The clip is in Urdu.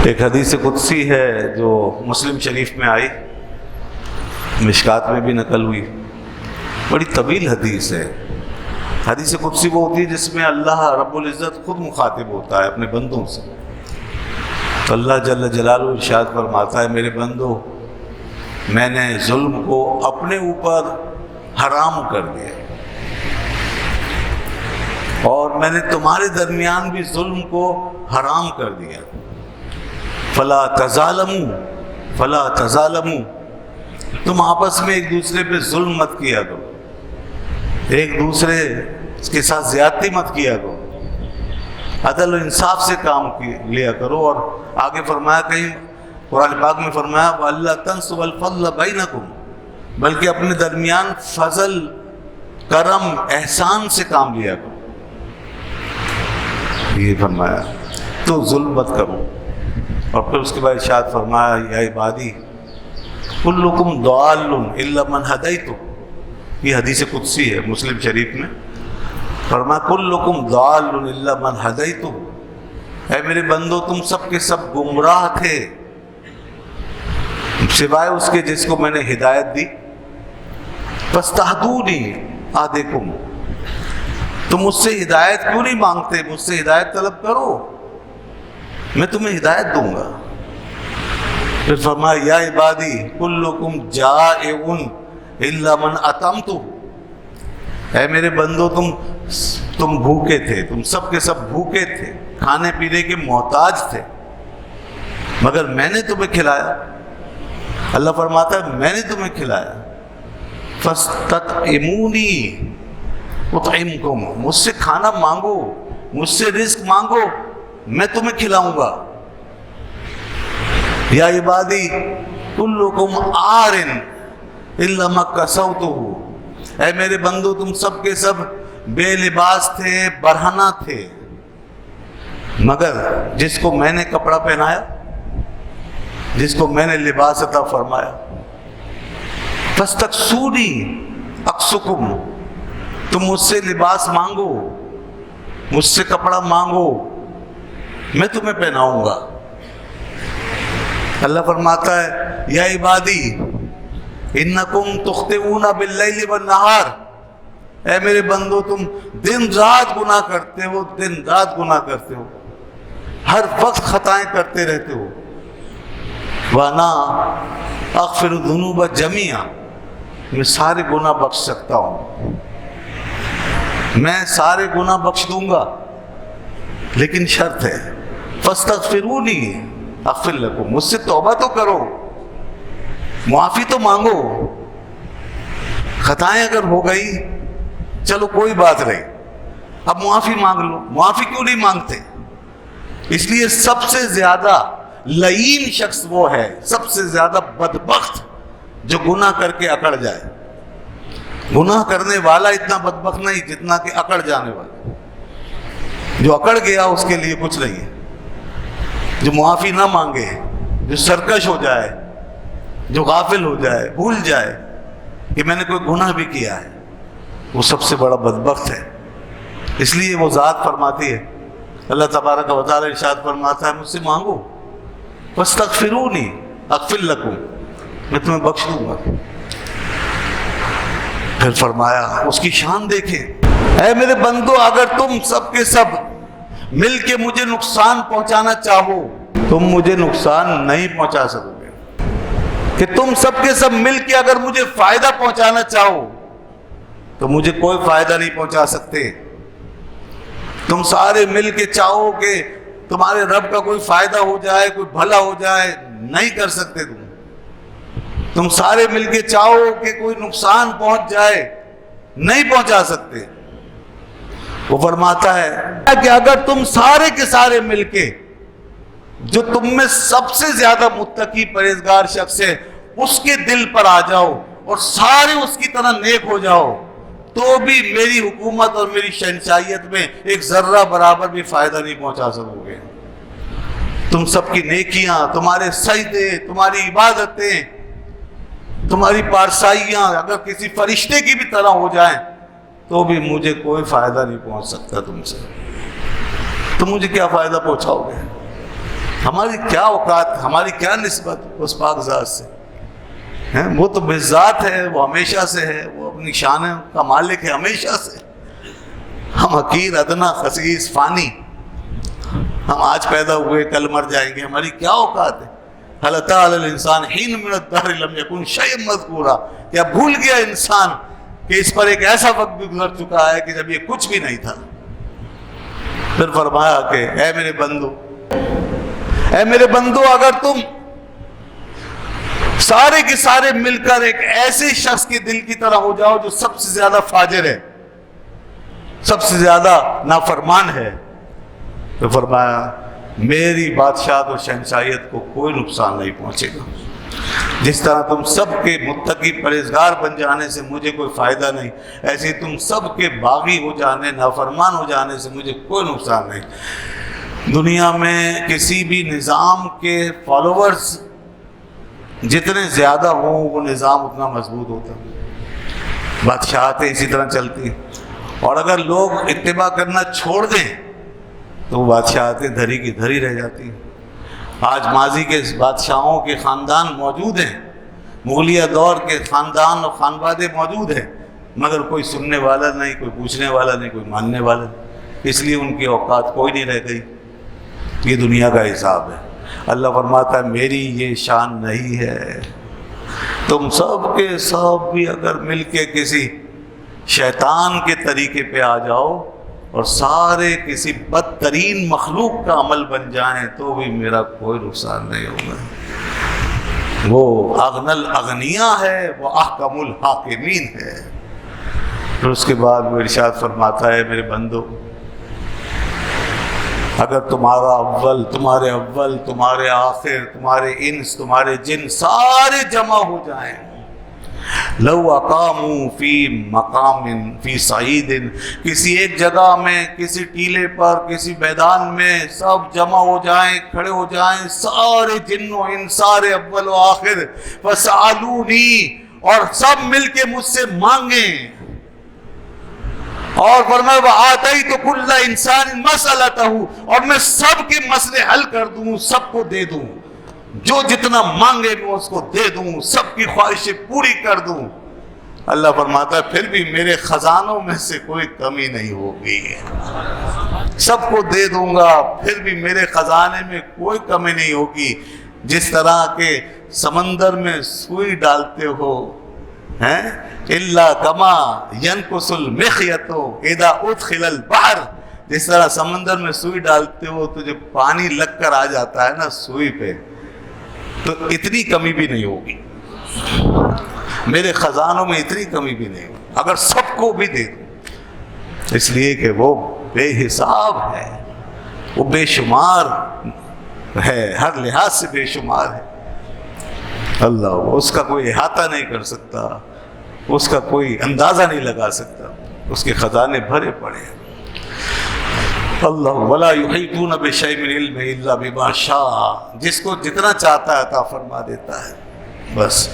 ایک حدیث قدسی ہے جو مسلم شریف میں آئی، مشکات میں بھی نقل ہوئی، بڑی طویل حدیث ہے۔ حدیث قدسی وہ ہوتی ہے جس میں اللہ رب العزت خود مخاطب ہوتا ہے اپنے بندوں سے۔ تو اللہ جل جلالہ ارشاد فرماتا ہے، میرے بندو، میں نے ظلم کو اپنے اوپر حرام کر دیا اور میں نے تمہارے درمیان بھی ظلم کو حرام کر دیا۔ فلا تظالموا فلا تظالموا، تم آپس میں ایک دوسرے پہ ظلم مت کیا کرو، ایک دوسرے کے ساتھ زیادتی مت کیا کرو، عدل و انصاف سے کام لیا کرو۔ اور آگے فرمایا، کہیں قرآن پاک میں فرمایا، وَأَلَّا تَنْسُوا الْفَضْلَ بَيْنَكُمْ، بلکہ اپنے درمیان فضل، کرم، احسان سے کام لیا کرو، یہ فرمایا۔ تو ظلم مت کرو۔ اور پھر اس کے بعد ارشاد فرمایا، یا عبادی کلکم ضال الا من ہدیت، یہ حدیث قدسی ہے مسلم شریف میں۔ فرمایا کلکم ضال الا من ہدیت، اے میرے بندو تم سب کے سب گمراہ تھے سوائے اس کے جس کو میں نے ہدایت دی۔ فاستہدونی اہدکم، تم مجھ سے ہدایت کیوں نہیں مانگتے؟ مجھ سے ہدایت طلب کرو، میں تمہیں ہدایت دوں گا۔ پھر فرمایا، یا عبادی کلکم جائع الا من اطعمت، اے میرے بندو تم بھوکے تھے، تم سب کے سب بھوکے تھے، کھانے پینے کے محتاج تھے، مگر میں نے تمہیں کھلایا۔ اللہ فرماتا ہے میں نے تمہیں کھلایا۔ فاستطعمونی اطعمکم، مجھ سے کھانا مانگو، مجھ سے رزق مانگو، میں تمہیں کھلاؤں گا۔ یا عبادی کلکم عار الا ما کسوتہ، اے میرے بندو تم سب کے سب بے لباس تھے، برہنہ تھے، مگر جس کو میں نے کپڑا پہنایا، جس کو میں نے لباس عطا فرمایا۔ فاستکسونی اکسکم، تم مجھ سے لباس مانگو، مجھ سے کپڑا مانگو، میں تمہیں پہناؤں گا۔ اللہ فرماتا ہے، یا عبادی انکم تخطئون باللیل والنہار، اے میرے بندو تم دن رات گناہ کرتے ہو، دن رات گناہ کرتے ہو، ہر وقت خطائیں کرتے رہتے ہو۔ وانا اغفر الذنوب جميعا، میں سارے گناہ بخش سکتا ہوں، میں سارے گناہ بخش دوں گا، لیکن شرط ہے فاستغفرونی اغفر لکم، مجھ سے توبہ تو کرو، معافی تو مانگو۔ خطائیں اگر ہو گئی چلو کوئی بات نہیں، اب معافی مانگ لو۔ معافی کیوں نہیں مانگتے؟ اس لیے سب سے زیادہ لعین شخص وہ ہے، سب سے زیادہ بدبخت جو گناہ کر کے اکڑ جائے۔ گناہ کرنے والا اتنا بدبخت نہیں جتنا کہ اکڑ جانے والا۔ جو اکڑ گیا اس کے لیے کچھ نہیں ہے، جو معافی نہ مانگے، جو سرکش ہو جائے، جو غافل ہو جائے، بھول جائے کہ میں نے کوئی گناہ بھی کیا ہے، وہ سب سے بڑا بدبخت ہے۔ اس لیے وہ ذات فرماتی ہے، اللہ تبارک و تعالی ارشاد فرماتا ہے، مجھ سے مانگو، فاستغفرونی اغفر لکم، میں تمہیں بخش دوں گا۔ پھر فرمایا، اس کی شان دیکھیں، اے میرے بندو اگر تم سب کے سب مل کے مجھے نقصان پہنچانا چاہو، تم مجھے نقصان نہیں پہنچا سکو گے۔ کہ تم سب کے سب مل کے اگر مجھے فائدہ پہنچانا چاہو تو مجھے کوئی فائدہ نہیں پہنچا سکتے۔ تم سارے مل کے چاہو کہ تمہارے رب کا کوئی فائدہ ہو جائے، کوئی بھلا ہو جائے، نہیں کر سکتے۔ تم سارے مل کے چاہو کہ کوئی نقصان پہنچ جائے، نہیں پہنچا سکتے۔ وہ فرماتا ہے کہ اگر تم سارے کے سارے مل کے جو تم میں سب سے زیادہ متقی پرہیزگار شخص ہے اس کے دل پر آ جاؤ اور سارے اس کی طرح نیک ہو جاؤ، تو بھی میری حکومت اور میری شہنشاہیت میں ایک ذرہ برابر بھی فائدہ نہیں پہنچا سکو گے۔ تم سب کی نیکیاں، تمہارے سجدے، تمہاری عبادتیں، تمہاری پارسائیاں اگر کسی فرشتے کی بھی طرح ہو جائیں تو بھی مجھے کوئی فائدہ نہیں پہنچ سکتا تم سے۔ تو مجھے کیا فائدہ پہنچاؤ گے؟ ہماری کیا اوقات، ہماری کیا نسبت اس پاک ذات سے؟ وہ تو بذات ہے، وہ ہمیشہ سے ہے، وہ اپنی شان کا مالک ہے ہمیشہ سے. ہم حقیر، ادنا، خسیس، فانی، ہم آج پیدا ہوئے کل مر جائیں گے. ہماری کیا اوقات ہے؟ هل اتى على الانسان حين من الدهر لم يكن شيئا مذكورا. کیا بھول گیا انسان کہ اس پر ایک ایسا وقت بھی گزر چکا ہے کہ جب یہ کچھ بھی نہیں تھا. پھر فرمایا کہ اے میرے بندو، اے میرے بندو، اگر تم سارے کے سارے مل کر ایک ایسے شخص کے دل کی طرح ہو جاؤ جو سب سے زیادہ فاجر ہے، سب سے زیادہ نافرمان ہے، تو فرمایا میری بادشاہت اور شہنشاہیت کو کوئی نقصان نہیں پہنچے گا. جس طرح تم سب کے متقی پرہیزگار بن جانے سے مجھے کوئی فائدہ نہیں، ایسے تم سب کے باغی ہو جانے، نافرمان ہو جانے سے مجھے کوئی نقصان نہیں. دنیا میں کسی بھی نظام کے فالوورز جتنے زیادہ ہوں وہ نظام اتنا مضبوط ہوتا ہے، بادشاہتیں اسی طرح چلتی ہیں. اور اگر لوگ اتباع کرنا چھوڑ دیں تو وہ بادشاہتیں دھری کی دھری رہ جاتی ہیں. آج ماضی کے بادشاہوں کے خاندان موجود ہیں، مغلیہ دور کے خاندان اور خانوادے موجود ہیں، مگر کوئی سننے والا نہیں، کوئی پوچھنے والا نہیں، کوئی ماننے والا نہیں. اس لیے ان کی اوقات کوئی نہیں رہ گئی. یہ دنیا کا حساب ہے. اللہ فرماتا ہے میری یہ شان نہیں ہے. تم سب کے سب بھی اگر مل کے کسی شیطان کے طریقے پہ آ جاؤ اور سارے کسی بدترین مخلوق کا عمل بن جائیں تو بھی میرا کوئی نقصان نہیں ہوگا. وہ اغنى الاغنیاء ہے، وہ احکم الحاکمین ہے. پھر اس کے بعد وہ ارشاد فرماتا ہے میرے بندو، اگر تمہارا اول، تمہارے آخر، تمہارے انس، تمہارے جن سارے جمع ہو جائیں، لو اقاموا فی مقام فی صعید، کسی ایک جگہ میں، کسی ٹیلے پر، کسی میدان میں سب جمع ہو جائیں، کھڑے ہو جائیں، سارے جن و انس، سارے اول و آخر، فسألونی، اور سب مل کے مجھ سے مانگیں، اور فرمایا وآتیت کل انسان مسألتہ، اور میں سب کے مسئلے حل کر دوں، سب کو دے دوں، جو جتنا مانگے میں اس کو دے دوں، سب کی خواہشیں پوری کر دوں. اللہ فرماتا ہے پھر بھی میرے خزانوں میں سے کوئی کمی نہیں ہوگی. سب کو دے دوں گا، پھر بھی میرے خزانے میں کوئی کمی نہیں ہوگی. جس طرح کے سمندر میں سوئی ڈالتے ہو، الا کما ینقص المخیط اذا ادخل البحر، جس طرح سمندر میں سوئی ڈالتے ہو تو جب پانی لگ کر آ جاتا ہے نا سوئی پہ، تو اتنی کمی بھی نہیں ہوگی. میرے خزانوں میں اتنی کمی بھی نہیں ہوگی اگر سب کو بھی دے دوں، اس لیے کہ وہ بے حساب ہے، وہ بے شمار ہے، ہر لحاظ سے بے شمار ہے. اللہ اس کا کوئی احاطہ نہیں کر سکتا، اس کا کوئی اندازہ نہیں لگا سکتا، اس کے خزانے بھرے پڑے ہیں. اللہ ولا یحیطون بشیء من علمہ الا بما شاء، جس کو جتنا چاہتا ہے عطا فرما دیتا ہے. بس